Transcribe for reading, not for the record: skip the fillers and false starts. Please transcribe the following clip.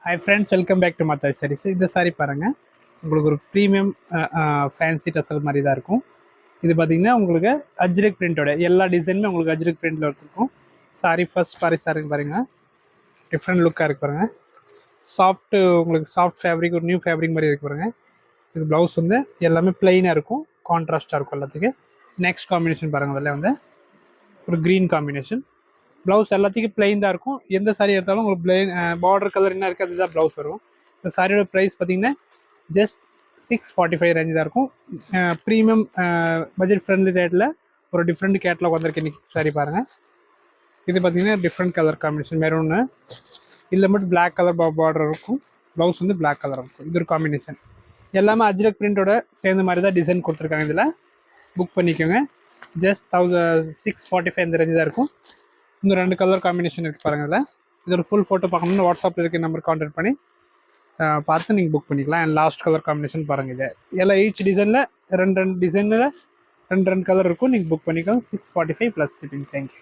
Hi friends, welcome back to Matha sarees. இந்த சாரீ பாருங்கள், உங்களுக்கு ஒரு ப்ரீமியம் ஃபேன்சி டசல் மாதிரி தான் இருக்கும். இது பார்த்தீங்கன்னா உங்களுக்கு அஜ்ரக் பிரிண்டோட எல்லா டிசைனுமே உங்களுக்கு அஜ்ரக் பிரிண்டில் இருக்கும். சாரீ ஃபர்ஸ்ட் சாரி பாருங்கள், டிஃப்ரெண்ட் லுக்காக இருக்கு பாருங்கள். உங்களுக்கு சாஃப்ட் ஃபேப்ரிக், ஒரு நியூ ஃபேப்ரிக் மாதிரி இருக்கு பாருங்கள். இது ப்ளவுஸ் வந்து எல்லாமே பிளெயினாக இருக்கும், கான்ட்ராஸ்ட்டாக இருக்கும் எல்லாத்துக்கும். நெக்ஸ்ட் காம்பினேஷன் பாருங்கள், அதில் வந்து ஒரு க்ரீன் காம்பினேஷன். ப்ளவுஸ் எல்லாத்துக்கும் பிளெயின் தான் இருக்கும். எந்த சாரீ எடுத்தாலும் உங்களுக்கு பிளெயின் பார்டர் கலர் என்ன இருக்குது அதுதான் ப்ளவுஸ் வரும். இந்த சாரியோட ப்ரைஸ் பார்த்தீங்கன்னா ஜஸ்ட் 645 ரேஞ்சு தான் இருக்கும். ப்ரீமியம் பட்ஜெட் ஃப்ரெண்ட்லி ரேட்டில் ஒரு டிஃப்ரெண்ட் கேட்லாக் வந்திருக்கு இன்றைக்கி. சாரி பாருங்கள், இது பார்த்தீங்கன்னா டிஃப்ரெண்ட் கலர் காம்பினேஷன், மெரூனு இல்லை மட்டும் பிளாக் கலர் பார்டர் இருக்கும். ப்ளவுஸ் வந்து பிளாக் கலர் இருக்கும். இது ஒரு காம்பினேஷன். எல்லாமே அஜ்ரக் பிரிண்டோட சேர்ந்த மாதிரி தான் டிசைன் கொடுத்துருக்காங்க. இதில் புக் பண்ணிக்கோங்க. ஜஸ்ட் 645 இந்த ரேஞ்சு தான் இருக்கும். இந்த 2 கலர் காம்பினேஷன் இருக்குது பாருங்கள். இது ஒரு ஃபுல் ஃபோட்டோ பார்க்கணும்னா வாட்ஸ்அப்பில் இருக்க நம்பர் கான்டாக்ட் பண்ணி பார்த்து நீங்கள் புக் பண்ணிக்கலாம். அண்ட் லாஸ்ட் கலர் காம்பினேஷன் பாருங்கள். இது எல்லாம் ஈச் டிசைனில் ரெண்டு டிசைனில் ரெண்டு கலர் இருக்கும். நீங்கள் புக் பண்ணிக்கலாம். 645 + shipping. தேங்க்யூ.